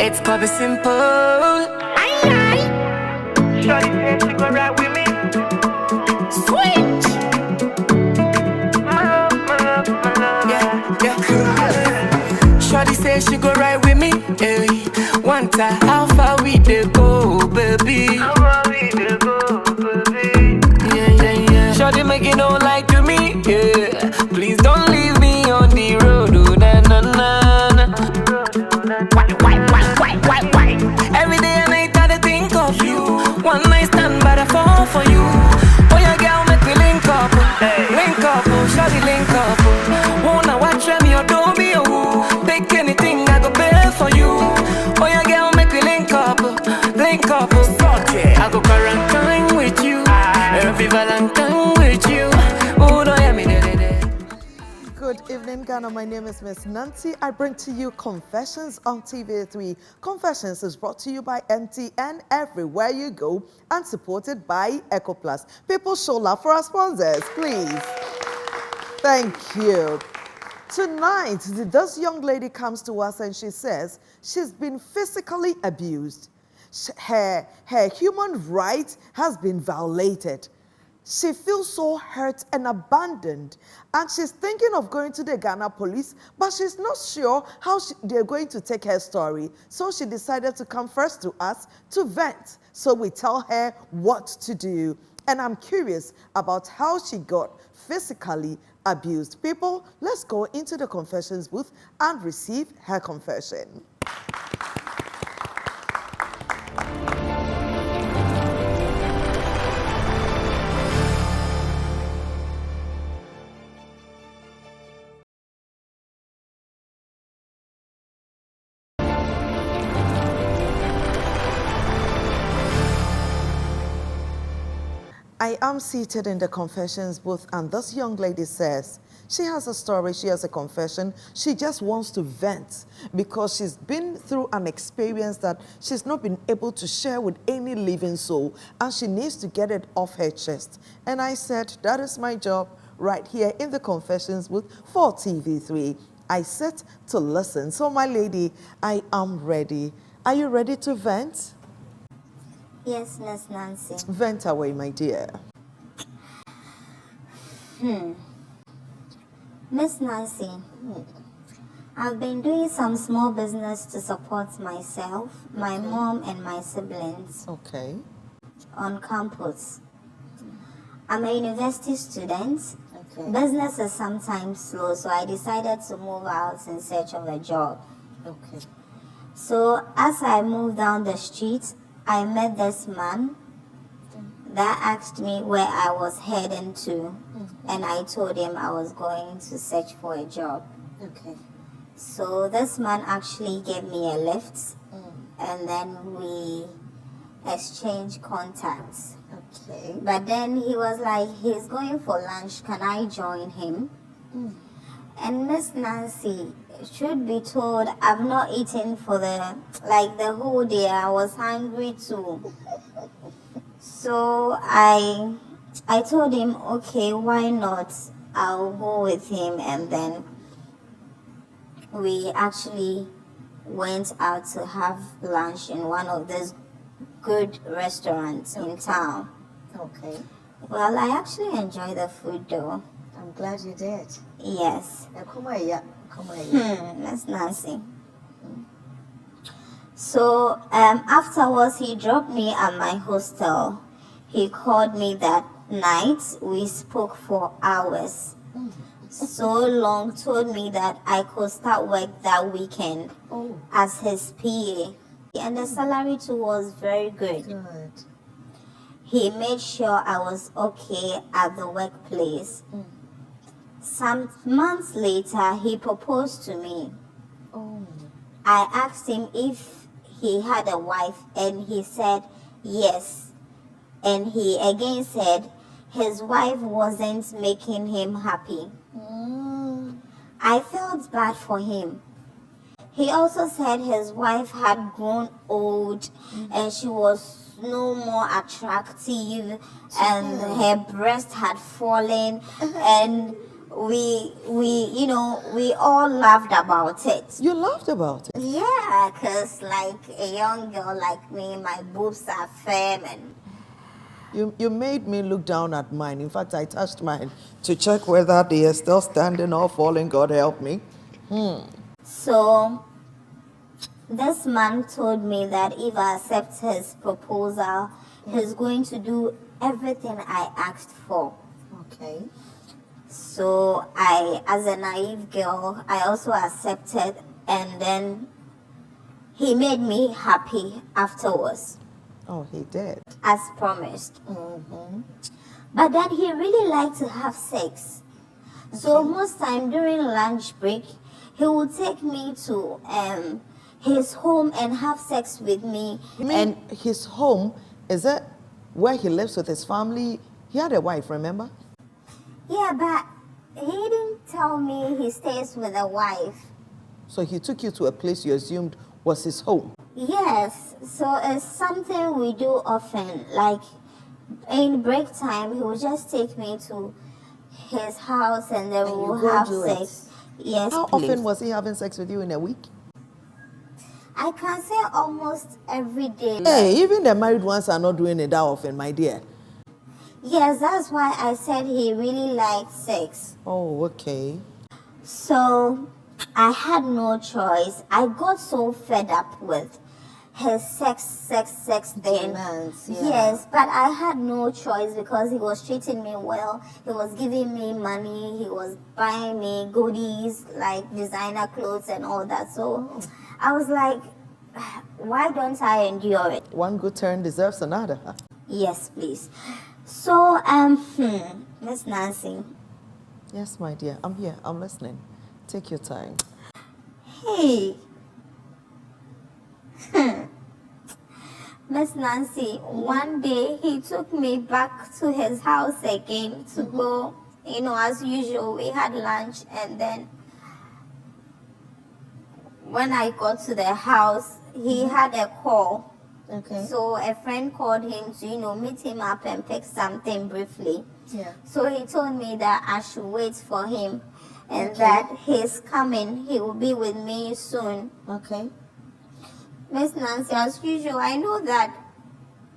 It's gonna be simple. Aye, aye. Shorty said she go ride with me. Sweet. My love, yeah, yeah. Shorty said she go ride with me. Hey. One time, how far we dey go, baby? How far we dey go, baby? Yeah, yeah, yeah. Shorty make it no like to me, yeah. Please don't leave me on the road, oh, na na na. Why? Every day and night I think of you. One night stand but I fall for you. Oh yeah, girl, make me link up, oh, shawty link up. Oh, now watch me or don't be a woo. Take anything I go pay for you. Oh yeah, girl, make me link up, oh. I go quarantine with you, every Valentine with you. Oh, don't hear me, Good evening, Ghana. My name is Miss Nancy. I bring to you Confessions on TV3. Confessions is brought to you by MTN everywhere you go and supported by EcoPlus. People show love for our sponsors, please. Thank you. Tonight, this young lady comes to us and she says she's been physically abused. Her human right has been violated. She feels so hurt and abandoned, and she's thinking of going to the Ghana police, but she's not sure how they're going to take her story. So she decided to come first to us to vent. So we tell her what to do. And I'm curious about how she got physically abused. People, let's go into the confessions booth and receive her confession. I am seated in the confessions booth, and this young lady says she has a story, she has a confession. She just wants to vent because she's been through an experience that she's not been able to share with any living soul, and she needs to get it off her chest. And I said, that is my job right here in the confessions booth for TV3. I sit to listen. So my lady, I am ready. Are you ready to vent? Yes, Miss Nancy. Vent away, my dear. Miss Nancy, I've been doing some small business to support myself, my mom, and my siblings. Okay. On campus. I'm a university student. Okay. Business is sometimes slow, so I decided to move out in search of a job. Okay. So as I moved down the street, I met this man that asked me where I was heading to, and I told him I was going to search for a job. Okay. So this man actually gave me a lift, and then we exchanged contacts. Okay. But then he was like, he's going for lunch, can I join him? And Miss Nancy, should be told, I've not eaten for the whole day. I was hungry too. So I told him, okay, why not? I'll go with him. And then we actually went out to have lunch in one of these good restaurants in town. Okay. Well, I actually enjoyed the food though. I'm glad you did. Yes. Come here. That's Nancy. So afterwards, he dropped me at my hostel. He called me that night. We spoke for hours. So long, told me that I could start work that weekend as his PA. And the salary too was very good. Good. He made sure I was okay at the workplace. Some months later, he proposed to me. I asked him if he had a wife, and he said yes. And he again said his wife wasn't making him happy. I felt bad for him. He also said his wife had grown old and she was no more attractive and her breast had fallen and we all laughed about it. You laughed about it? Yeah, because like a young girl like me, my boobs are firm and You made me look down at mine. In fact, I touched mine to check whether they are still standing or falling. God help me. so this man told me that if I accept his proposal, he's going to do everything I asked for. Okay. So I, as a naive girl, I also accepted, and then he made me happy afterwards, Oh, he did. as promised. But then he really liked to have sex. So most time during lunch break, he would take me to his home and have sex with me. And his home, is it where he lives with his family? He had a wife, remember? Yeah, but he didn't tell me he stays with a wife. So he took you to a place you assumed was his home. Yes, so it's something we do often. Like in break time, he will just take me to his house and then And we you will go have do it. sex. Yes, How please. often was he having sex with you in a week? I can say almost every day. Hey, even the married ones are not doing it that often, my dear. Yes, that's why I said he really liked sex. Oh, okay. So I had no choice. I got so fed up with his sex thing. Demands, yeah. Yes, but I had no choice because he was treating me well. He was giving me money. He was buying me goodies like designer clothes and all that. So I was like, why don't I endure it? One good turn deserves another. Yes, please. So, Miss Nancy. Yes, my dear. I'm here. I'm listening. Take your time. Hey. Miss Nancy, one day he took me back to his house again to go, as usual, we had lunch, and then when I got to the house, he had a call. Okay. So a friend called him to, meet him up and pick something briefly. Yeah. So he told me that I should wait for him and that he's coming. He will be with me soon. Okay. Miss Nancy, as usual, I know that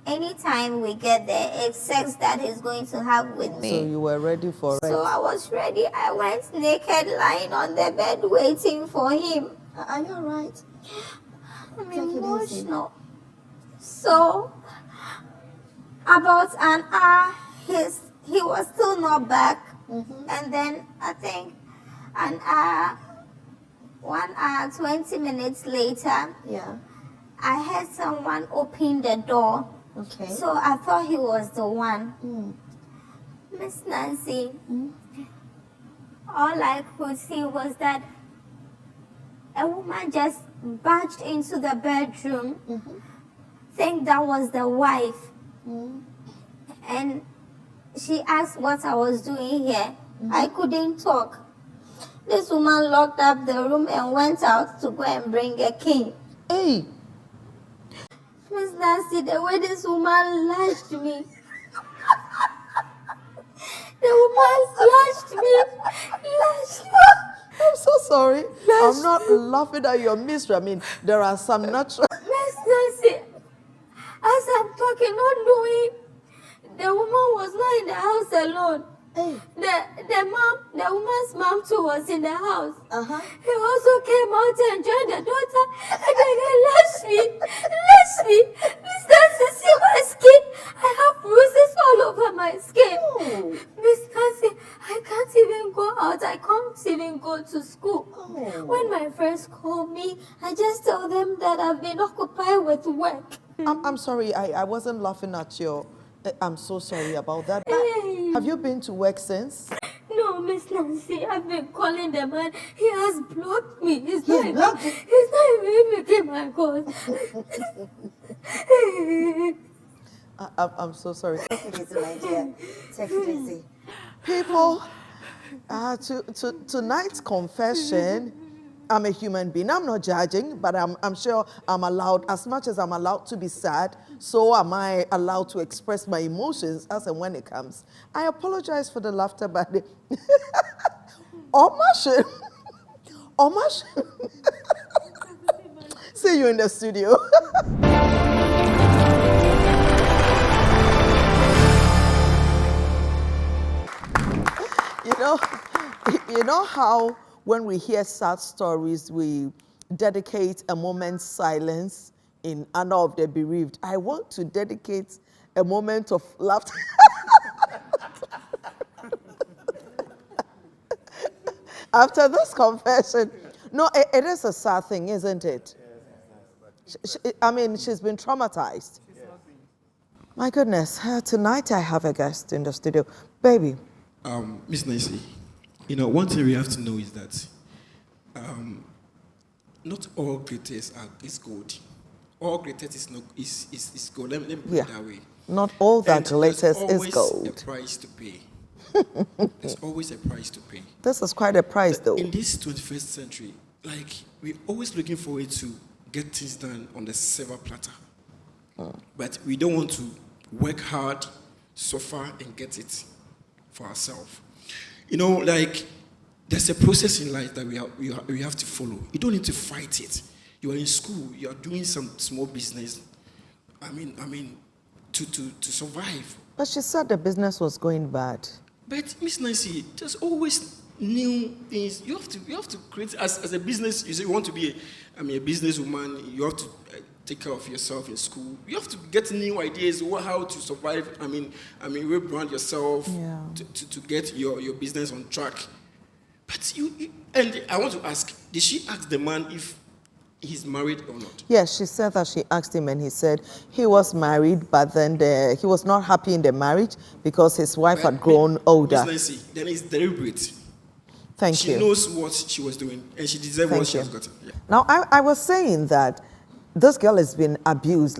anytime we get there, it's sex that he's going to have with me. So you were ready for it. So I was ready. I went naked, lying on the bed, waiting for him. Are you all right? I'm Take it easy. emotional. So, about an hour, he was still not back. And then I think 1 hour, 20 minutes later, Yeah. I heard someone open the door. Okay. So I thought he was the one. Miss Nancy, all I could see was that a woman just barged into the bedroom. Think that was the wife. And she asked what I was doing here. I couldn't talk. This woman locked up the room and went out to go and bring a key. Hey. Miss Nancy, the way this woman lashed me. The woman lashed me. I'm so sorry. I'm not laughing at your misery. I mean, there are some natural. Miss Nancy, as I'm talking, not knowing, the woman was not in the house alone. Hey. The woman's mom too was in the house. Uh-huh. He also came out and joined the daughter, and then he lashed me. Miss Nancy, see my skin? I have bruises all over my skin. Oh. Miss Nancy, I can't even go out. I can't even go to school. Oh. When my friends call me, I just tell them that I've been occupied with work. I'm sorry. I wasn't laughing at your. I'm so sorry about that. Hey. Have you been to work since? No, Miss Nancy, I've been calling the man. He has blocked me. He's not blocked you? even picking my calls. I'm so sorry. Take it easy, my dear. Take it easy. People, tonight's confession, I'm a human being. I'm not judging, but I'm sure I'm allowed, as much as I'm allowed to be sad, so am I allowed to express my emotions as and when it comes. I apologize for the laughter, but Omashe. Omashe. See you in the studio. You know how when we hear sad stories, we dedicate a moment's silence in honor of the bereaved. I want to dedicate a moment of laughter. After this confession. No, it is a sad thing, isn't it? She's been traumatized. My goodness, tonight I have a guest in the studio. Baby. Miss Nancy, one thing we have to know is that not all glitters is gold. All glitters is gold. Let me put it that way. Not all that glitters is gold. There's always a price to pay. There's always a price to pay. This is quite a price, though. In this 21st century, we're always looking forward to get things done on the silver platter. But we don't want to work hard, suffer, and get it for ourselves. There's a process in life that we have to follow. You don't need to fight it. You are in school, you are doing some small business. To survive. But she said the business was going bad. But Miss Nancy, there's always new things. You have to create as a business. You say you want to be a businesswoman. You have to take care of yourself in school. You have to get new ideas how to survive. Rebrand yourself to get your business on track. But and I want to ask, did she ask the man if he's married or not? Yes, she said that she asked him and he said he was married, but then he was not happy in the marriage because his wife had grown older. Miss Nancy, then it's deliberate. Thank you. She knows what she was doing and she deserves what she has gotten. Yeah. Now, I was saying that this girl has been abused,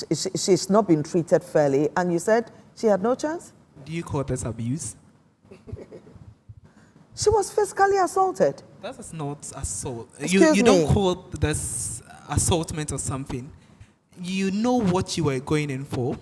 she's not been treated fairly, and you said she had no chance? Do you call this abuse? She was physically assaulted. That is not assault. Excuse you me. don't call this assaultment or something. You know what you were going in for.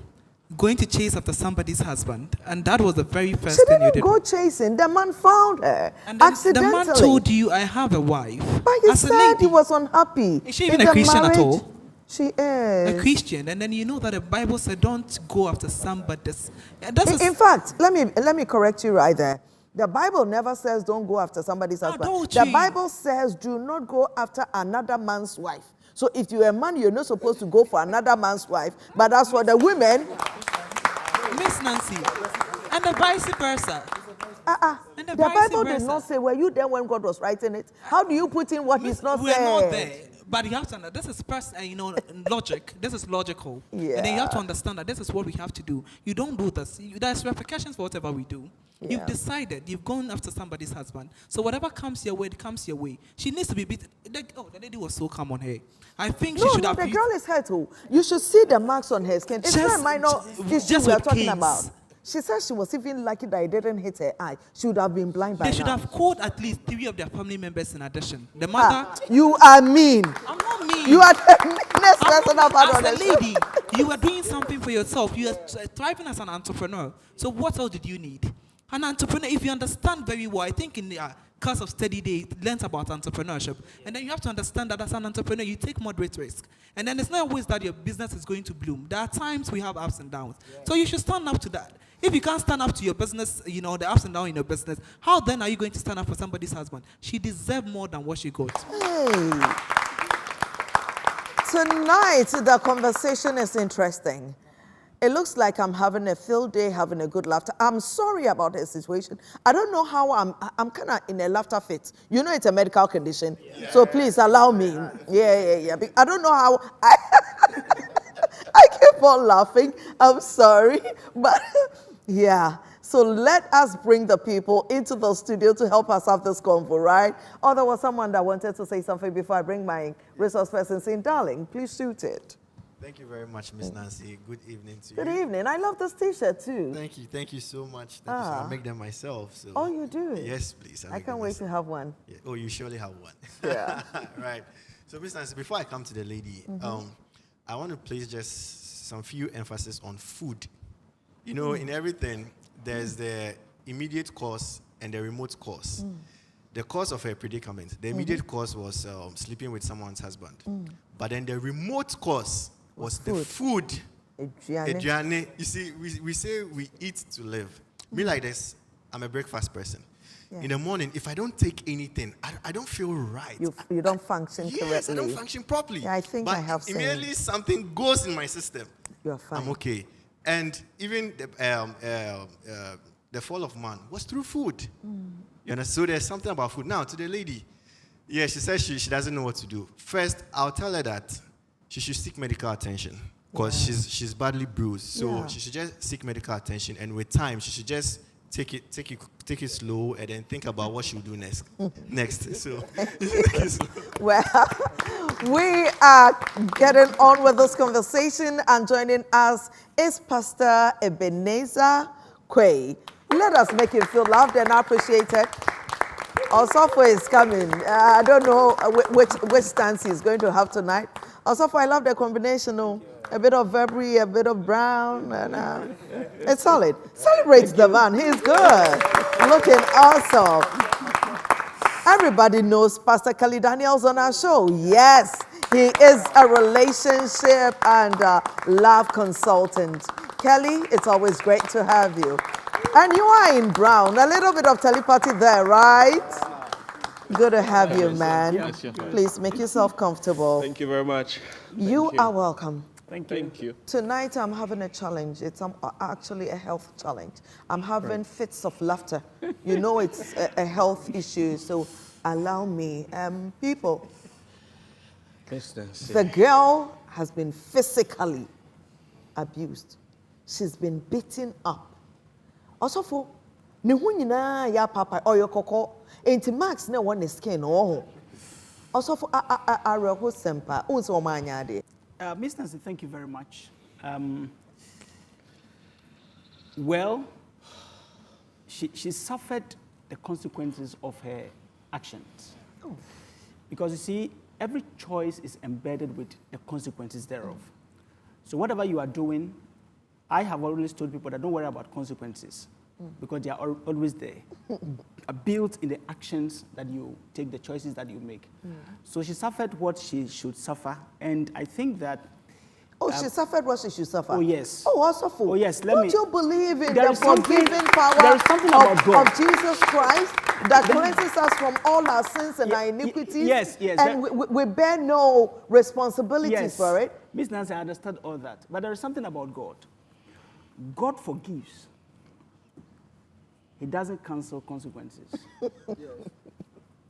Going to chase after somebody's husband, and that was the very first She thing you didn't did. go chasing. The man found her And then accidentally. the man told you, I have a wife. But he As a said lady. he was unhappy. Is she even in a the Christian at marriage. all? She is. A Christian, and then you know that the Bible said, don't go after somebody's. In fact, let me correct you right there. The Bible never says don't go after somebody's husband. don't The you? Bible says do not go after another man's wife. So if you're a man, you're not supposed to go for another man's wife. But as for the women, Miss Nancy, and the vice versa. And the vice Bible versa. did not say, were you there when God was writing it? How do you put in what he's not We're saying? not there. But you have to understand, this is logic. This is logical. Yeah. And then you have to understand that this is what we have to do. You don't do this. There's repercussions for whatever we do. Yeah. You've decided. You've gone after somebody's husband. So whatever comes your way, it comes your way. She needs to be beaten. The lady was so calm on her. I think she should have... the girl is hurt too. You should see the marks on her skin. It's not a minor issue just we are with talking pains. about. She said she was even lucky that it didn't hit her eye. She would have been blind by now. They should have called at least 3 of their family members in addition. The mother... You are mean. I'm not mean. You are the meanest person I've had on As the a show. lady, you are doing something for yourself. You are thriving as an entrepreneur. So what else did you need? An entrepreneur, if you understand very well, I think in the course of study they learned about entrepreneurship. And then you have to understand that as an entrepreneur, you take moderate risk. And then it's not always that your business is going to bloom. There are times we have ups and downs. Yeah. So you should stand up to that. If you can't stand up to your business, the ups and downs in your business, how then are you going to stand up for somebody's husband? She deserved more than what she got. Hey. Tonight, the conversation is interesting. It looks like I'm having a field day, having a good laughter. I'm sorry about the situation. I don't know how I'm kind of in a laughter fit. You know it's a medical condition. Yeah. So please allow me. Yeah. I don't know how I keep on laughing. I'm sorry. But yeah. So let us bring the people into the studio to help us have this convo, right? Or there was someone that wanted to say something before I bring my resource person in. Darling, please shoot it. Thank you very much, Miss Nancy. Good evening to you. Good evening. I love this T-shirt too. Thank you so much. Thank you so much. I make them myself. So. Oh, you do? Yes, please. I can't wait to have one. Yeah. Oh, you surely have one. Yeah. Right. So, Miss Nancy, before I come to the lady, I want to place just some few emphasis on food. In everything, there's the immediate cause and the remote cause. the cause of her predicament, the immediate cause was sleeping with someone's husband. But then the remote cause was the food. Aduane. You see, we say we eat to live. Me like this, I'm a breakfast person. In the morning, if I don't take anything, I don't feel right. You don't function correctly. Yes, I don't function properly. Yeah, I think but I have seen. immediately something goes in my system. You're fine. I'm okay. And even the fall of man was through food. You understand? So there's something about food. Now, to the lady, she says she doesn't know what to do. First, I'll tell her that she should seek medical attention because she's badly bruised. So she should just seek medical attention, and with time, she should just take it slow and then think about what she'll do next. So, well, we are getting on with this conversation, and joining us is Pastor Ebenezer Quay. Let us make him feel loved and appreciated. Osofo is coming. I don't know which stance he's going to have tonight. Osofo, I love the combination. A bit of Burberry, a bit of brown, and it's solid. Celebrates the man. He's good. Looking awesome. Everybody knows Pastor Kelly Daniels on our show. Yes, he is a relationship and love consultant. Kelly, it's always great to have you. And you are in brown. A little bit of telepathy there, right? Good to have you, man. Yes, please make yourself comfortable. Thank you very much. You are welcome. Thank you. Tonight I'm having a challenge. It's actually a health challenge. I'm having fits of laughter. You know it's a health issue, so allow me. People, the girl has been physically abused. She's been beaten up. Also for ne hu nyina ya papa oyo koko enti max na one skin oh. Also for areho sempa unso omanya de. Miss Nancy, thank you very much. Well, she suffered the consequences of her actions. Oh. Because you see, every choice is embedded with the consequences thereof. So whatever you are doing, I have always told people that don't worry about consequences because they are always there, built in the actions that you take, the choices that you make. So she suffered what she should suffer, and I think that. She suffered what she should suffer. Oh yes. Oh, also for. Oh yes. Don't you believe in there the is something- forgiving power there is something about God. of Jesus Christ that cleanses us from all our sins and our iniquities? Yes, yes. And we bear no responsibilities for it. Miss Nancy, I understand all that, but there is something about God. God forgives. He doesn't cancel consequences.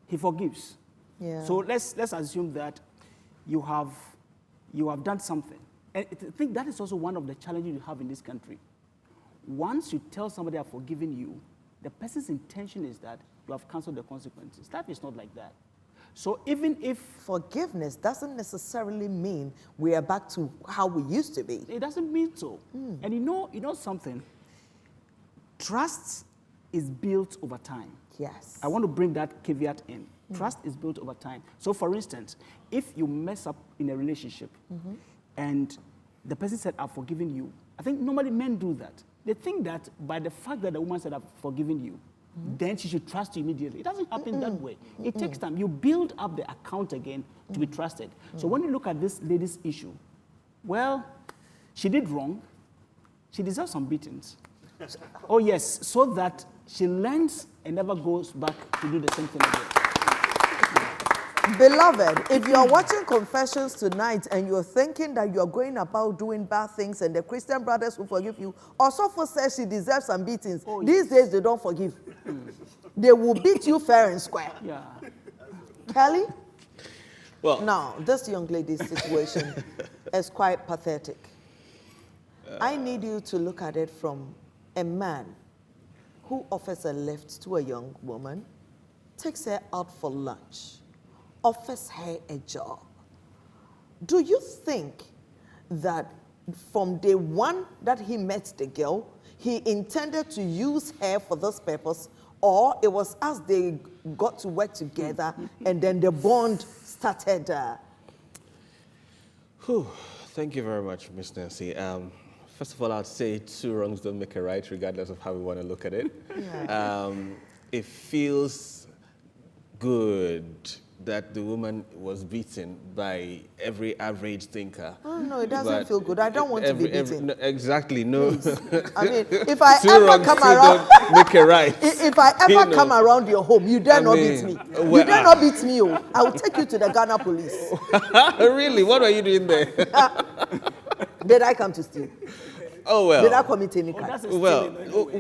He forgives. Yeah. So let's assume that you have done something. And I think that is also one of the challenges you have in this country. Once you tell somebody I've forgiven you, the person's intention is that you have canceled the consequences. Life is not like that. So even if forgiveness doesn't necessarily mean we are back to how we used to be. It doesn't mean so. And you know something? Trust is built over time. Yes. I want to bring that caveat in. Trust is built over time. So for instance, if you mess up in a relationship and the person said, I've forgiven you, I think normally men do that. They think that by the fact that the woman said, I've forgiven you, then she should trust you immediately. It doesn't happen that way. It takes time. You build up the account again to be trusted. So when you look at this lady's issue, well, she did wrong. She deserves some beatings. Oh yes, so that she learns and never goes back to do the same thing again. Beloved, if you're watching Confessions tonight and you're thinking that you're going about doing bad things and the Christian brothers will forgive you, Osofo says she deserves some beatings. Oh, These days, they don't forgive. They will beat you fair and square. Yeah. Kelly? Well, Now, this young lady's situation is quite pathetic. I need you to look at it from a man who offers a lift to a young woman, takes her out for lunch, offers her a job. Do you think that from day one that he met the girl, he intended to use her for this purpose, or it was as they got to work together and then the bond started? Thank you very much, Miss Nancy. First of all, I'd say two wrongs don't make a right, regardless of how we want to look at it. Yeah. It feels good that the woman was beaten by every average thinker. Oh, no, it doesn't But feel good. I don't want to be beaten. no, exactly, no. Please. I mean, if I Two ever wrongs come still around, don't make a right. if I ever You know. come around your home, you dare I not mean, beat me. well, You dare not beat me. Oh, I will take you to the Ghana police. Really? What were you doing there? Did I come to steal? Oh, well. Did I commit any crime? Well,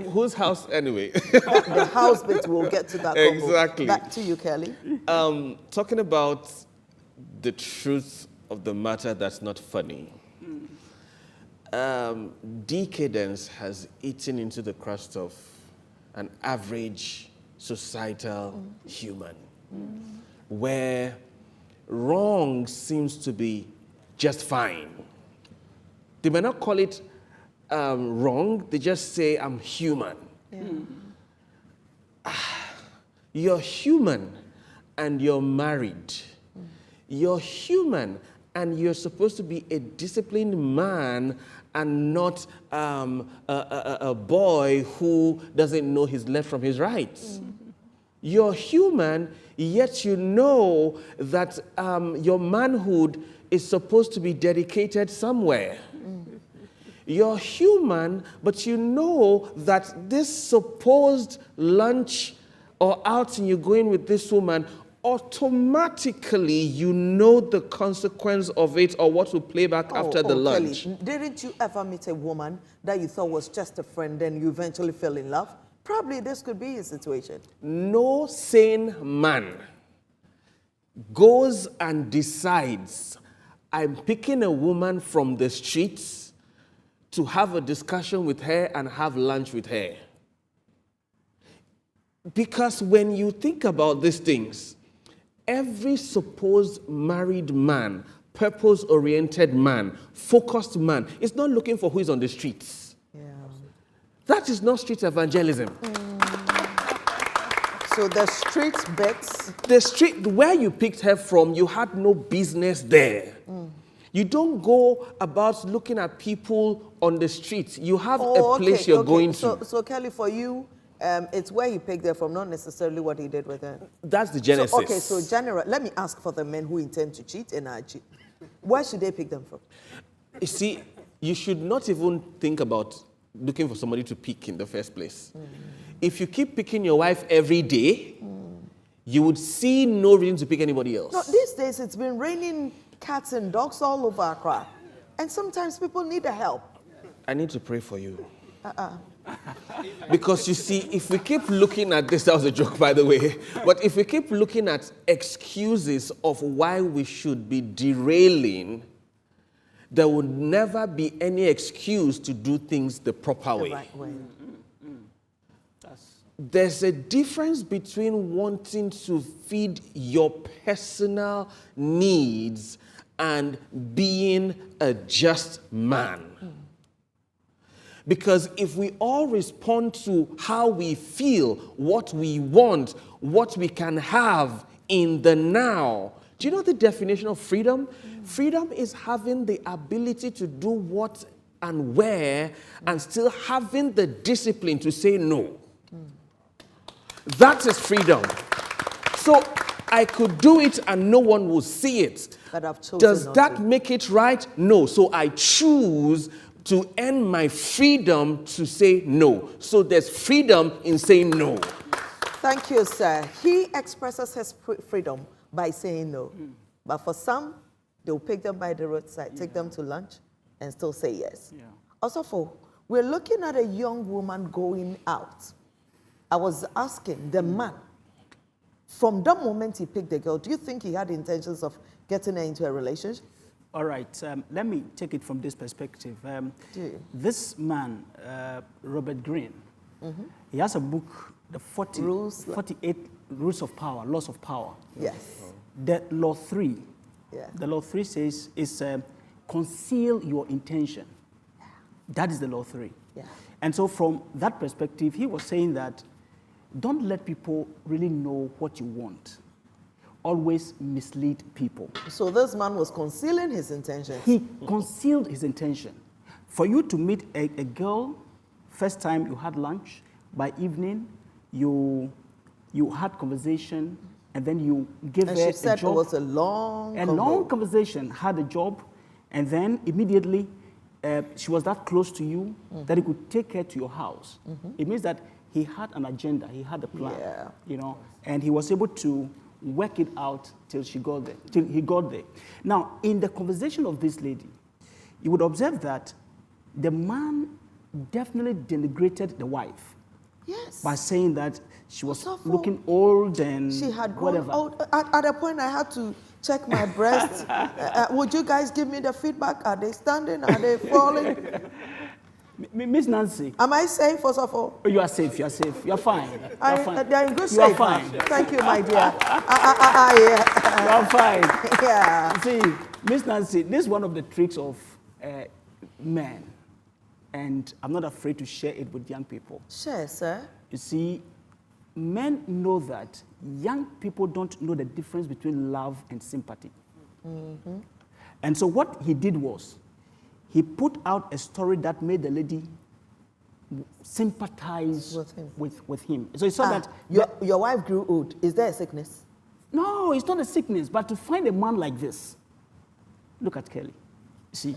whose house anyway? The house bit, we'll get to that. Combo. Exactly. Back to you, Kelly. Talking about the truth of the matter that's not funny. Decadence has eaten into the crust of an average societal human, where wrong seems to be just fine. They may not call it wrong, they just say, I'm human. You're human and you're married. You're human and you're supposed to be a disciplined man and not a boy who doesn't know his left from his right. You're human, yet you know that your manhood is supposed to be dedicated somewhere. You're human, but you know that this supposed lunch or outing you're going with this woman, automatically you know the consequence of it or what will play back after the lunch. Kelly, didn't you ever meet a woman that you thought was just a friend and you eventually fell in love? Probably this could be a situation. No sane man goes and decides, I'm picking a woman from the streets to have a discussion with her and have lunch with her. Because when you think about these things, every supposed married man, purpose-oriented man, focused man, is not looking for who is on the streets. Yeah. That is not street evangelism. So the street bets. The street where you picked her from, you had no business there. You don't go about looking at people on the streets. You have a place you're going to. So Kelly, for you, it's where he picked her from, not necessarily what he did with her. That's the genesis. So general. Let me ask for the men who intend to cheat and are cheat. Where should they pick them from? You see, you should not even think about looking for somebody to pick in the first place. If you keep picking your wife every day, you would see no reason to pick anybody else. No, these days it's been raining cats and dogs all over Accra. And sometimes people need the help. I need to pray for you. Because you see, if we keep looking at this, that was a joke, by the way, but if we keep looking at excuses of why we should be derailing, there would never be any excuse to do things the proper way. The right way. There's a difference between wanting to feed your personal needs and being a just man. Because if we all respond to how we feel, what we want, what we can have in the now, do you know the definition of freedom? Freedom is having the ability to do what and where and still having the discipline to say no. That is freedom. So I could do it and no one will see it. But I've chosen Does not that to. make it right? No. So I choose to end my freedom to say no. So there's freedom in saying no. Thank you, sir. He expresses his freedom by saying no. But for some, they'll pick them by the roadside, take them to lunch, and still say yes. Also, we're looking at a young woman going out. I was asking the man, from the moment he picked the girl, do you think he had intentions of getting her into a relationship? All right, let me take it from this perspective. This man, Robert Greene, he has a book, the 48 Rules of Power, Laws of Power. Yes. The Law 3, Yeah. the Law 3 says is conceal your intention. That is the Law 3. Yeah. And so from that perspective, he was saying that don't let people really know what you want. Always mislead people. So this man was concealing his intentions. He concealed his intention. For you to meet a girl, first time you had lunch, by evening you had conversation, and then you give And her she said a job. it was a long Conversation, had a job, and then immediately she was that close to you that he could take her to your house. It means that he had an agenda, he had a plan, Yeah. you know, and he was able to work it out till he got there. Now, in the conversation of this lady, you would observe that the man definitely denigrated the wife. Yes. By saying that she was Osofo, looking old and she had grown whatever. old. At a point, I had to check my breasts. Would you guys give me the feedback? Are they standing? Are they falling? Miss Nancy. Am I safe, first of all? You are safe, you are safe. You are fine. They're in good You shape. are fine. Thank you, my dear. You are fine. Yeah. See, Miss Nancy, this is one of the tricks of men. And I'm not afraid to share it with young people. Sure, sir. You see, men know that young people don't know the difference between love and sympathy. And so what he did was, he put out a story that made the lady sympathize with him. So he saw that... Your wife grew old. Is there a sickness? No, it's not a sickness, but to find a man like this, look at Kelly. See,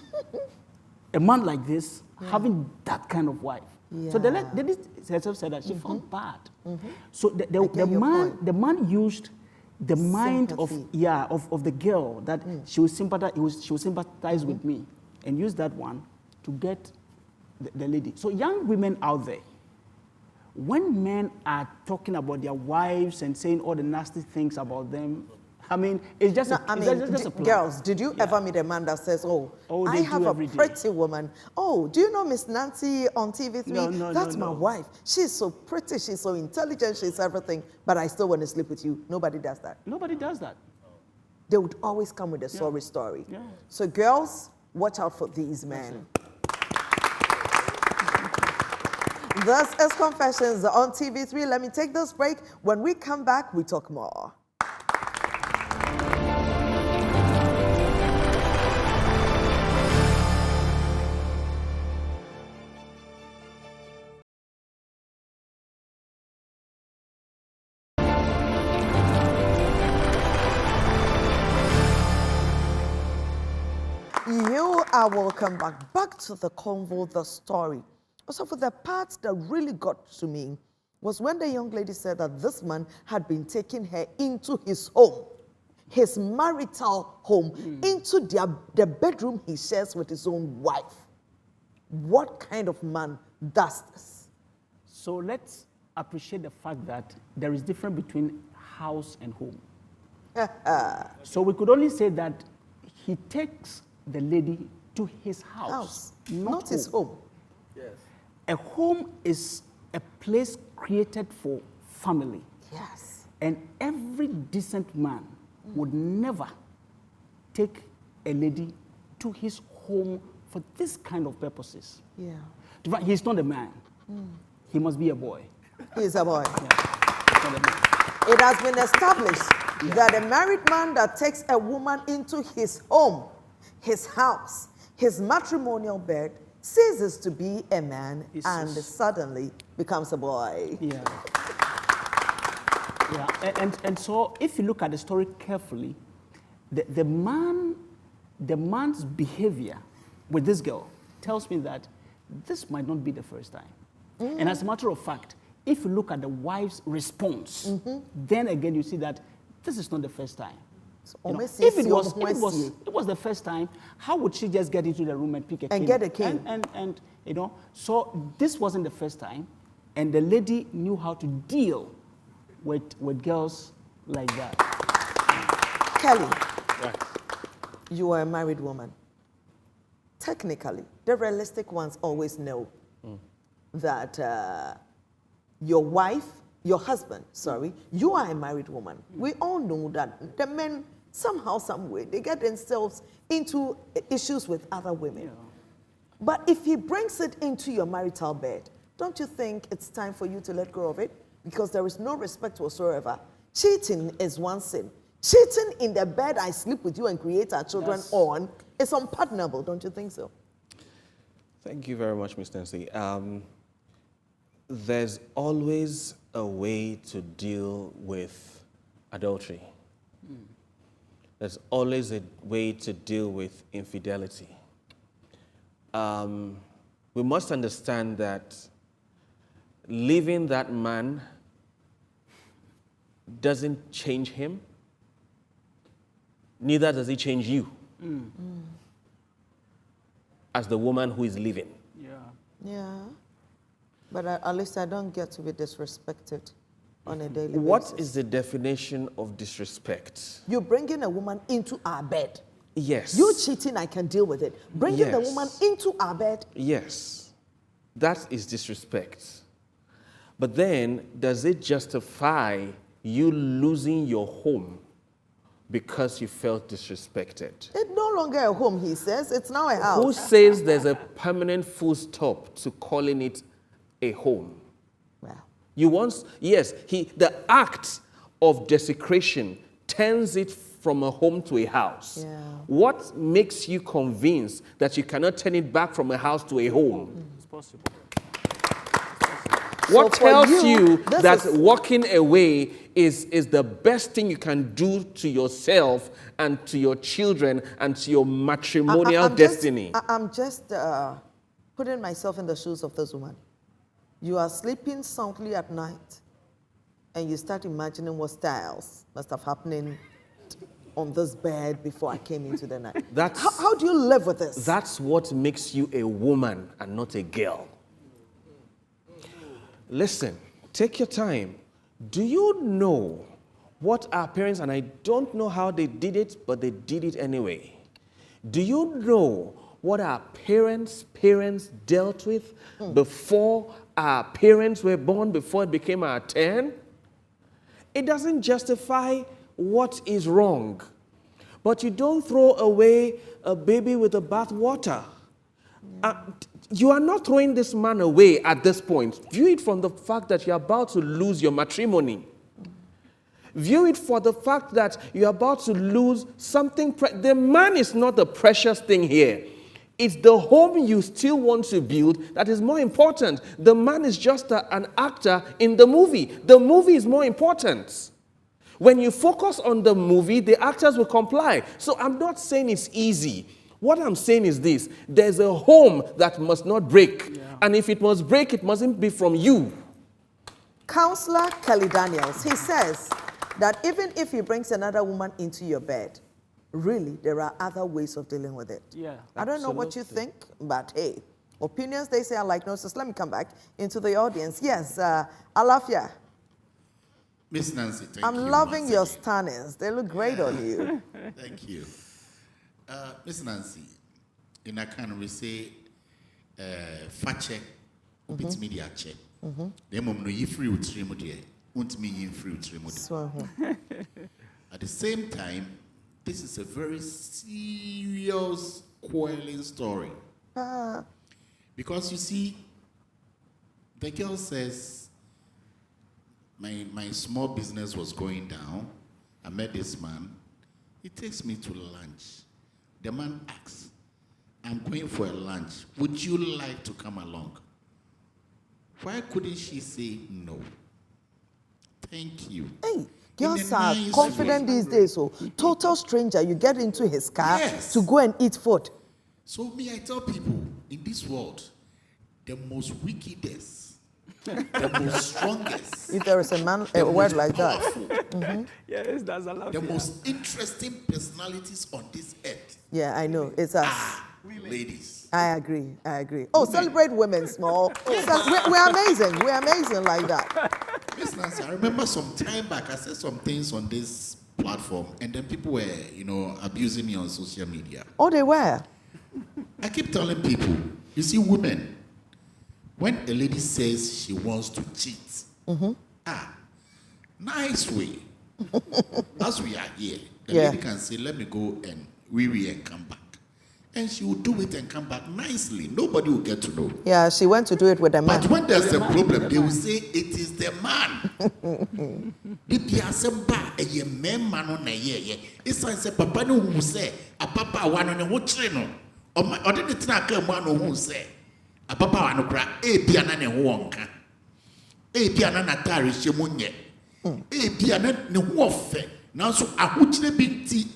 a man like this, having that kind of wife. So the lady herself said that she felt bad. So the man used the mind of the girl that she would sympathize with me, and used that one to get the lady. So young women out there, when men are talking about their wives and saying all the nasty things about them, I mean, it's just a plan. Girls, did you ever meet a man that says, I have a pretty woman. Oh, do you know Miss Nancy on TV3? No, That's my wife. She's so pretty, she's so intelligent, she's everything, but I still want to sleep with you. Nobody does that. Nobody does that. They would always come with a sorry story. Yeah. So girls, watch out for these men. This is Confessions on TV3. Let me take this break. When we come back, we talk more. You are welcome back to the convo, the story. So for the part that really got to me was when the young lady said that this man had been taking her into his home, his marital home, into the bedroom he shares with his own wife. What kind of man does this? So let's appreciate the fact that there is difference between house and home. So we could only say that he takes the lady to his house, not his home. Yes. A home is a place created for family. Yes. And every decent man would never take a lady to his home for this kind of purposes. Yeah. He's not a man. He must be a boy. He's a boy. Yeah. He's not a man. It has been established that a married man that takes a woman into his home, his house, his matrimonial bed, ceases to be a man and suddenly becomes a boy. Yeah. Yeah. And so if you look at the story carefully, the man's behavior with this girl tells me that this might not be the first time. And as a matter of fact, if you look at the wife's response, then again you see that this is not the first time. If it was the first time, how would she just get into the room and pick a king? And get a king. And you know, so this wasn't the first time, and the lady knew how to deal with girls like that. Kelly, you are a married woman. Technically, the realistic ones always know that your wife, your husband, you are a married woman. We all know that the men, somehow, some way, they get themselves into issues with other women. But if he brings it into your marital bed, don't you think it's time for you to let go of it? Because there is no respect whatsoever. Cheating is one sin. Cheating in the bed I sleep with you and create our children on is unpardonable, don't you think so? Thank you very much, Ms. Nancy. There's always a way to deal with adultery. There's always a way to deal with infidelity. We must understand that leaving that man doesn't change him, neither does it change you as the woman who is leaving. Yeah. But at least I don't get to be disrespected on a daily basis. What is the definition of disrespect? You're bringing a woman into our bed. Yes. You cheating, I can deal with it. Bringing the Yes. woman into our bed. Yes. That is disrespect. But then, does it justify you losing your home because you felt disrespected? It's no longer a home, he says. It's now a house. Who says there's a permanent full stop to calling it a home? Well, You once, yes, the act of desecration turns it from a home to a house. Yeah. What makes you convinced that you cannot turn it back from a house to a home? It's possible. What So for tells you, you this that is- walking away is the best thing you can do to yourself and to your children and to your matrimonial destiny? I'm just putting myself in the shoes of this woman. You are sleeping soundly at night, and you start imagining what styles must have happening on this bed before I came into the night. How do you live with this? That's what makes you a woman and not a girl. Listen, take your time. Do you know what our parents, and I don't know how they did it, but they did it anyway. Do you know what our parents' dealt with before our parents were born, before it became our turn? It doesn't justify what is wrong. But you don't throw away a baby with the bathwater. You are not throwing this man away at this point. View it from the fact that you're about to lose your matrimony. View it for the fact that you're about to lose something. The man is not the precious thing here. It's the home you still want to build that is more important. The man is just an actor in the movie. The movie is more important. When you focus on the movie, the actors will comply. So I'm not saying it's easy. What I'm saying is this: there's a home that must not break. And if it must break, it mustn't be from you. Counselor Kelly Daniels, he says that even if he brings another woman into your bed, really, there are other ways of dealing with it. Yeah, I don't know what you think, but hey, opinions, they say, are like noses. Let me come back into the audience. Yes, Alafia. Miss Nancy, thank you. I'm loving your stannings. They look great on you. Thank you. Miss Nancy, in Akan we say, fache, ubit media check. The mom no yi free utrimu de, unt me yi free utrimu de. At the same time, this is a very serious, quarreling story. Because you see, the girl says, my small business was going down. I met this man. He takes me to lunch. The man asks, I'm going for a lunch. Would you like to come along? Why couldn't she say no? Thank you. Hey, girls are confident these days. So, total stranger, you get into his car to go and eat food. So me, I tell people, in this world, the most wickedest, the most strongest, if there is a word like that. Yes, that's allowed. The most interesting personalities on this earth. Yeah, I know. It's us. Ladies. I agree. Oh, celebrate women small. We're amazing. We're amazing like that. Miss Nancy, I remember some time back, I said some things on this platform, and then people were, abusing me on social media. Oh, they were? I keep telling people, you see, women, when a lady says she wants to cheat, nice way. As we are here, the lady can say, let me go and wee and come back. And she will do it and come back nicely. Nobody will get to know. Yeah, she went to do it with the man. But when there's a problem, they will say it is the man. It's like papa no who say a papa one on a watch no. Or didn't it one who say a papa no cry, a piano and wonka. A piano natari shemunye. Now, so I would be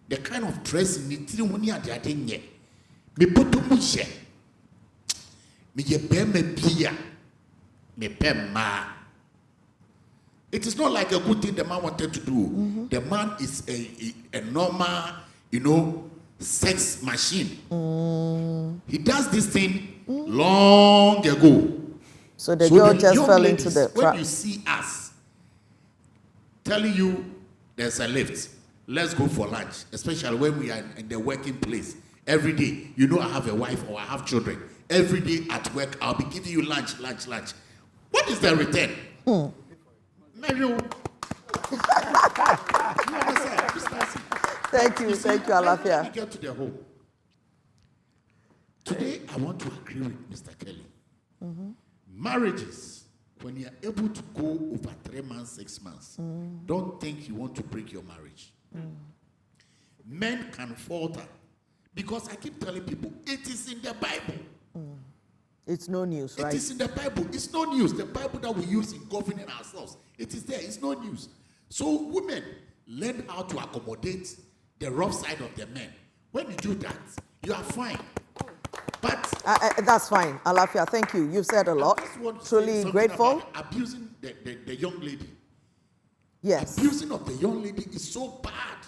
the kind of dress in the money at the adenye. Me put to mushe. Me ye be me pia. Me pe ma. It is not like a good thing the man wanted to do. The man is a normal, sex machine. He does this thing long ago. So the girl just fell into the trap. When you see us telling you there's a lift, let's go for lunch, especially when we are in the working place. Every day, you know I have a wife or I have children. Every day at work, I'll be giving you lunch. What is the return? Mario. Thank you, Alafia. Let me get to the home. Today, I want to agree with Mr. Kelly. Marriages, when you are able to go over 3 months, 6 months, don't think you want to break your marriage. Men can falter because I keep telling people it is in the Bible. It's no news, right? It is in the Bible. It's no news. The Bible that we use in governing ourselves, it is there. It's no news. So women, learn how to accommodate the rough side of the men. When you do that, you are fine. But that's fine, Alafia. Thank you. You've said a lot. Truly grateful. Abusing the young lady. Yes. Abusing of the young lady is so bad.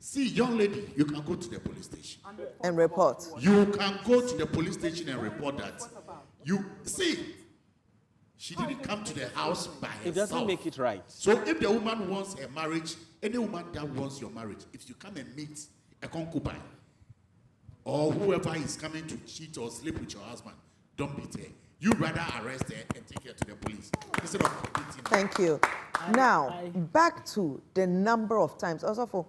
See, young lady, you can go to the police station and report. You can go to the police station and report that. You see, she didn't come to the house by herself. It doesn't make it right. So if the woman wants a marriage, any woman that wants your marriage, if you come and meet a concubine or whoever is coming to cheat or sleep with your husband, don't beat her. You rather arrest her and take her to the police instead of beating her. Thank you. Now, back to the number of times. Also, for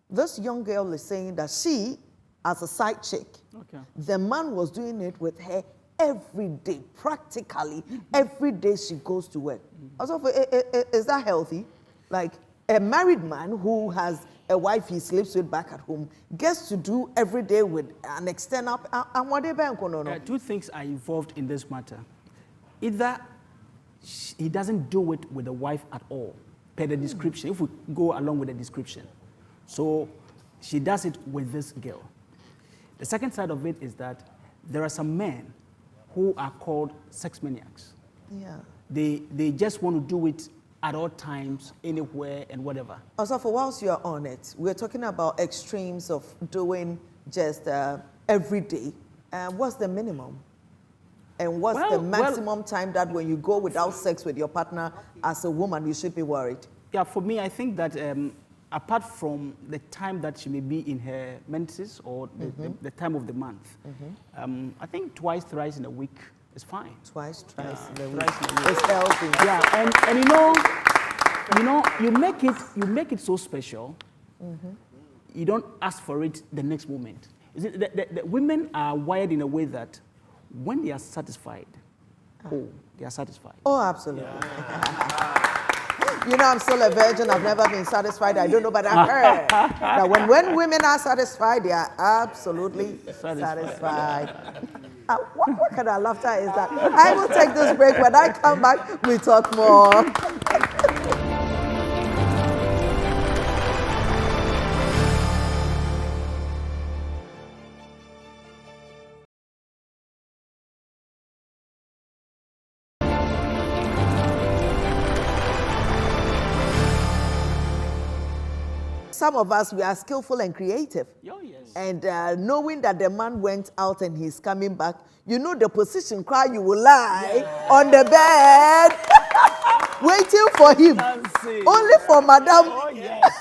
this young girl is saying that she, as a side chick, the man was doing it with her every day, practically every day she goes to work. Also, is that healthy? Like a married man who has a wife he sleeps with back at home gets to do every day with an external. Two things are involved in this matter. Either he doesn't do it with the wife at all, per the description, if we go along with the description. So she does it with this girl. The second side of it is that there are some men who are called sex maniacs. Yeah. They just want to do it at all times, anywhere and whatever. Also, for whilst you're on it, we're talking about extremes of doing just every day. What's the minimum? And what's the maximum time that when you go without sex with your partner as a woman, you should be worried? Yeah, for me, I think that apart from the time that she may be in her menses or the time of the month, I think twice, thrice in a week is fine. Twice, thrice in a week. It's healthy. Yeah, and you make it so special. You don't ask for it the next moment. Is it the women are wired in a way that when they are satisfied, they are satisfied. Oh, absolutely. Yeah. You know, I'm still a virgin. I've never been satisfied. I don't know, but I heard that when women are satisfied, they are absolutely satisfied. What kind of laughter is that? I will take this break. When I come back, we talk more. Some of us, we are skillful and creative. Oh, yes. And knowing that the man went out and he's coming back, you know the position cry you will lie on the bed, waiting for him. Only for Madam. Oh, yes.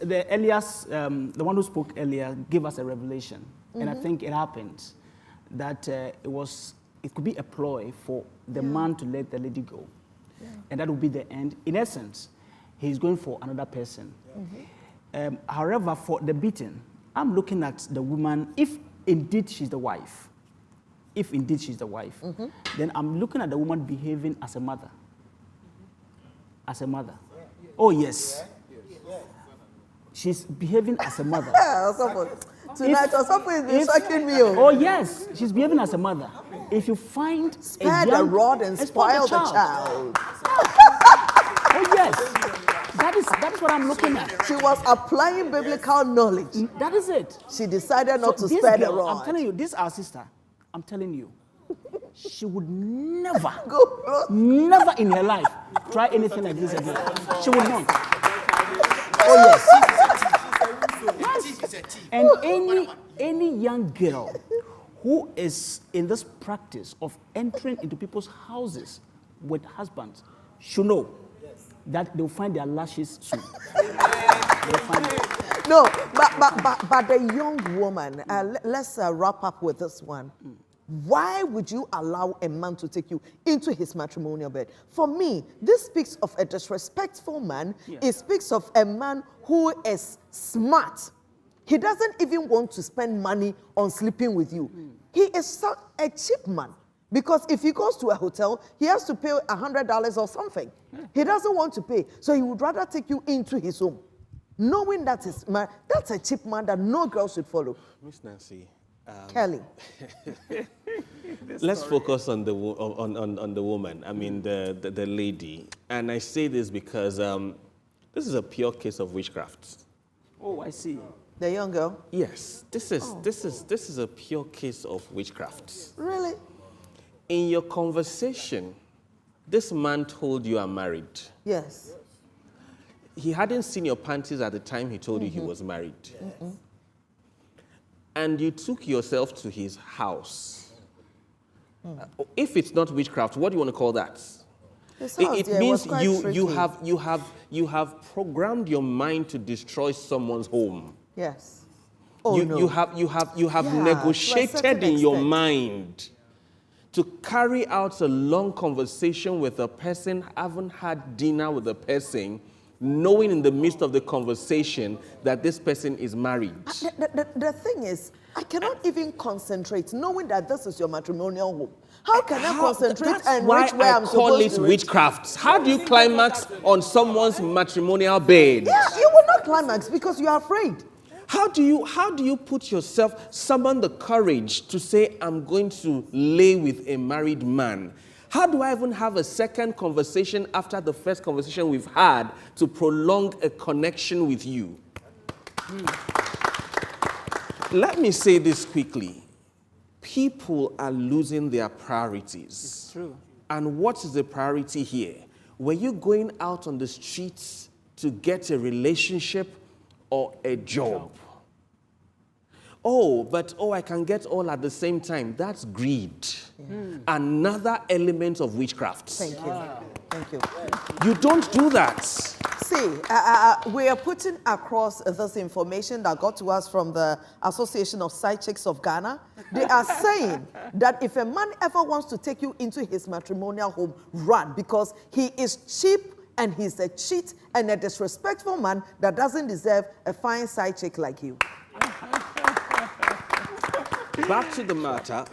The Elias, the one who spoke earlier, gave us a revelation. And I think it happened that it could be a ploy for the man to let the lady go. And that will be the end. In essence, he's going for another person. However, for the beating, I'm looking at the woman, if indeed she's the wife, then I'm looking at the woman behaving as a mother. As a mother. Oh, yes. She's behaving as a mother. Tonight, or something is if- shocking me. Oh yes, she's behaving as a mother. If you find Spare the rod and spoil the child. Oh yes, that is what I'm looking at. She was applying biblical knowledge. That is it. She decided not to this spare the girl, rod. I'm telling you, this our sister. I'm telling you, she would never, Go. never in her life try anything like this again. She would not. Oh yes. And any young girl who is in this practice of entering into people's houses with husbands should know that they'll find their lashes soon. They'll find it. No, but the young woman, let's wrap up with this one. Why would you allow a man to take you into his matrimonial bed? For me, this speaks of a disrespectful man. Yes. It speaks of a man who is smart. He doesn't even want to spend money on sleeping with you. He is a cheap man. Because if he goes to a hotel, he has to pay $100 or something. He doesn't want to pay. So he would rather take you into his home. Knowing that is man, that's a cheap man that no girl should follow. Miss Nancy. Kelly. Let's focus on the woman. I mean, the lady. And I say this because this is a pure case of witchcraft. Oh, I see. The young girl? Yes, this is a pure case of witchcraft. Really? In your conversation, this man told you are married. Yes. He hadn't seen your panties at the time he told you he was married. And you took yourself to his house. If it's not witchcraft, what do you want to call that? It means you have programmed your mind to destroy someone's home. Yes. You have negotiated in your mind to carry out a long conversation with a person, haven't had dinner with a person, knowing in the midst of the conversation that this person is married. The thing is, I cannot even concentrate knowing that this is your matrimonial home. How can I concentrate and reach where I'm supposed to call it reach? witchcraft. How do you climax on someone's matrimonial bed? Yeah, you will not climax because you are afraid. How do you put yourself, summon the courage to say, I'm going to lay with a married man? How do I even have a second conversation after the first conversation we've had to prolong a connection with you? Let me say this quickly. People are losing their priorities. It's true. And what is the priority here? Were you going out on the streets to get a relationship or a job? I can get all at the same time. That's greed. Another element of witchcraft. Thank you. Thank you. You don't do that. See, we are putting across this information that got to us from the Association of Side Chicks of Ghana. They are saying that if a man ever wants to take you into his matrimonial home, run, because he is cheap and he's a cheat and a disrespectful man that doesn't deserve a fine side chick like you. Back to the matter,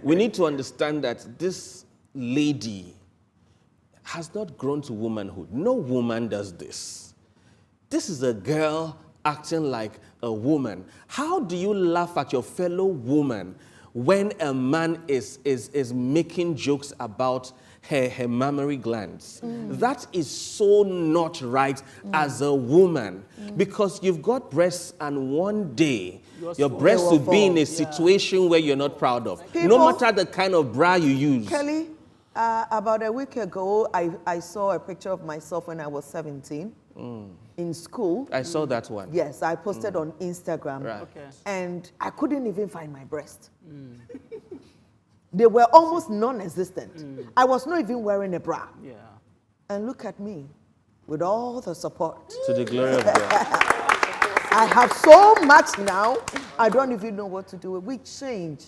we need to understand that this lady has not grown to womanhood. No woman does this. This is a girl acting like a woman. How do you laugh at your fellow woman when a man is making jokes about her mammary glands? That is so not right as a woman, because you've got breasts and one day your breasts will be in a situation where you're not proud of. No matter the kind of bra you use. Kelly, about a week ago, I saw a picture of myself when I was 17 in school. I saw that one. Yes, I posted on Instagram. Right. Okay. And I couldn't even find my breast. They were almost non-existent. I was not even wearing a bra. Yeah. And look at me, with all the support. To the glory of God. I have so much now, I don't even know what to do with. We change.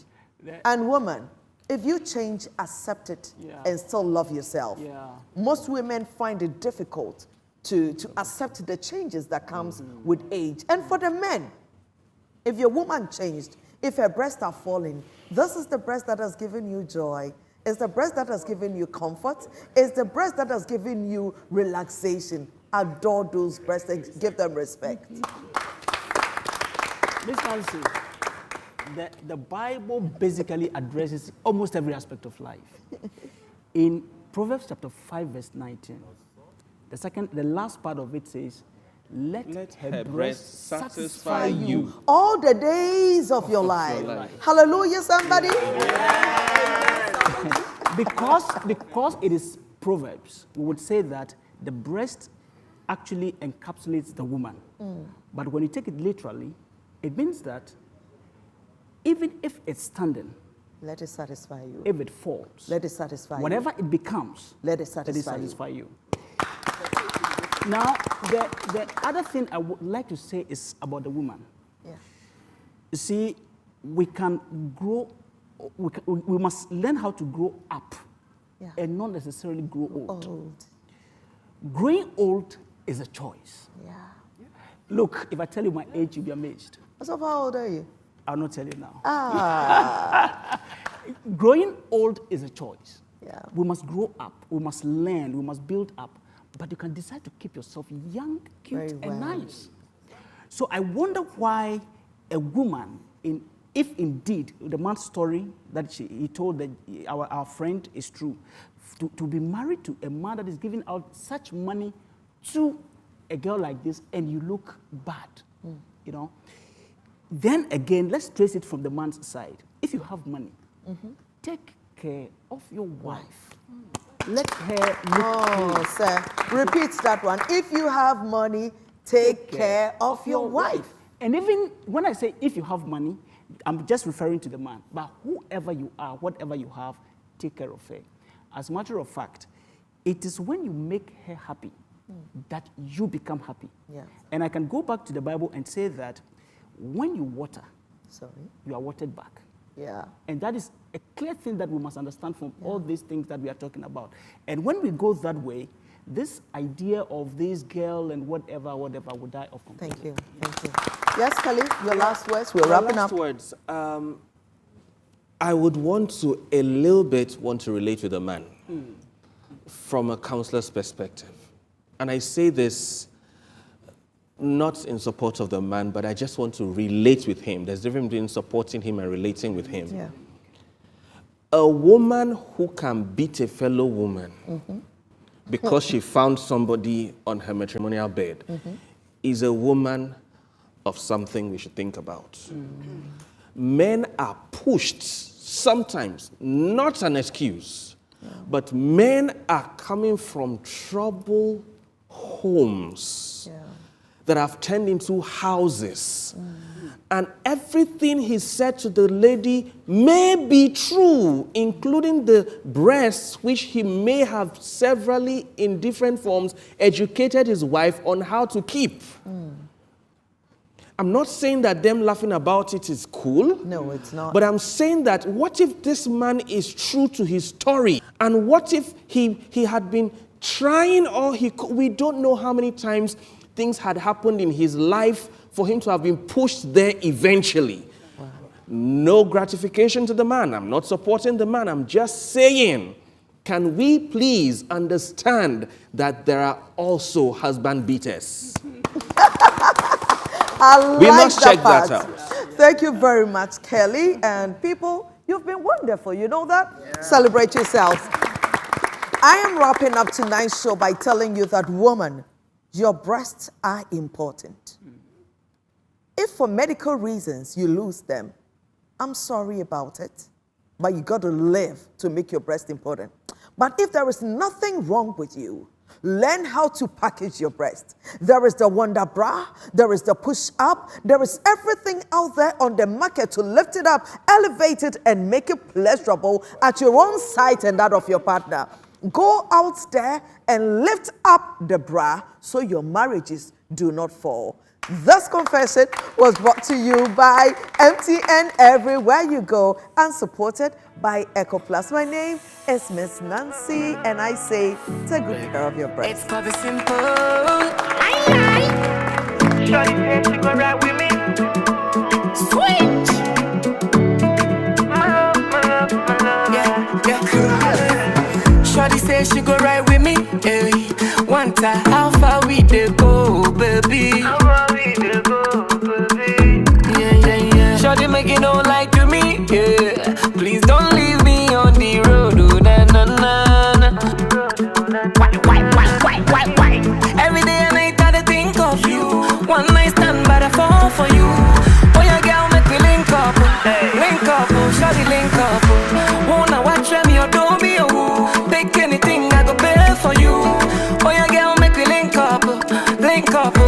And woman, if you change, accept it and still love yourself. Yeah. Most women find it difficult to accept the changes that comes with age. And for the men, if your woman changed, if her breasts are falling, this is the breast that has given you joy. It's the breast that has given you comfort. It's the breast that has given you relaxation. Adore those breasts and give them respect. Miss Nancy, the Bible basically addresses almost every aspect of life. In Proverbs chapter 5, verse 19, the last part of it says, let her breast satisfy you all the days of your life. Hallelujah, somebody. Because it is Proverbs, we would say that the breast actually encapsulates the woman. But when you take it literally, it means that even if it's standing, let it satisfy you. If it falls, let it satisfy you. Whatever it becomes, let it satisfy you. Now, the other thing I would like to say is about the woman. Yeah. You see, we can grow, we must learn how to grow up and not necessarily grow old. Growing old is a choice. Yeah. Look, if I tell you my age, you'll be amazed. So how old are you? I'll not tell you now. Ah. Growing old is a choice. Yeah. We must grow up. We must learn. We must build up. But you can decide to keep yourself young, cute, and nice. So I wonder why a woman, if indeed the man's story that he told that our friend is true, to be married to a man that is giving out such money to a girl like this, and you look bad, you know. Then again, let's trace it from the man's side. If you have money, take care of your wife. Let her look sir. Repeat that one. If you have money, take care of your wife. And even when I say if you have money, I'm just referring to the man. But whoever you are, whatever you have, take care of her. As a matter of fact, it is when you make her happy that you become happy. Yeah. And I can go back to the Bible and say that when you water, you are watered back. Yeah. And that is a clear thing that we must understand from all these things that we are talking about. And when we go that way, this idea of this girl and whatever will die off completely. Thank you. Thank you. Yes, Kelly, your last words. We're wrapping up. Last words. I would want to a little bit relate with a man from a counselor's perspective. And I say this not in support of the man, but I just want to relate with him. There's a difference between supporting him and relating with him. Yeah. A woman who can beat a fellow woman because she found somebody on her matrimonial bed is a woman of something we should think about. Men are pushed, sometimes, not an excuse, but men are coming from troubled homes that have turned into houses. And everything he said to the lady may be true, including the breasts, which he may have severally, in different forms, educated his wife on how to keep. I'm not saying that them laughing about it is cool. No, it's not. But I'm saying that what if this man is true to his story? And what if he had been trying, or we don't know how many times things had happened in his life for him to have been pushed there eventually. Wow. No gratification to the man. I'm not supporting the man. I'm just saying, can we please understand that there are also husband beaters? We must check that out. Thank you very much, Kelly. And people, you've been wonderful. You know that? Yeah. Celebrate yourselves. I am wrapping up tonight's show by telling you that, woman, your breasts are important. If for medical reasons you lose them, I'm sorry about it, but you got to live to make your breast important. But if there is nothing wrong with you, learn how to package your breast. There is the Wonder Bra, there is the Push Up, there is everything out there on the market to lift it up, elevate it, and make it pleasurable at your own sight and that of your partner. Go out there and lift up the bra so your marriages do not fall. This confession was brought to you by MTN Everywhere You Go and supported by Echo Plus. My name is Miss Nancy, and I say, take good care of your breast. It's gonna be simple. Aye. Shorty said she go ride with me. Sweet. My love. Yeah. Shorty said she go ride with me. Hey. One time, how far we dey go, baby? How far we dey go, baby? Yeah. Shorty make it no like link up.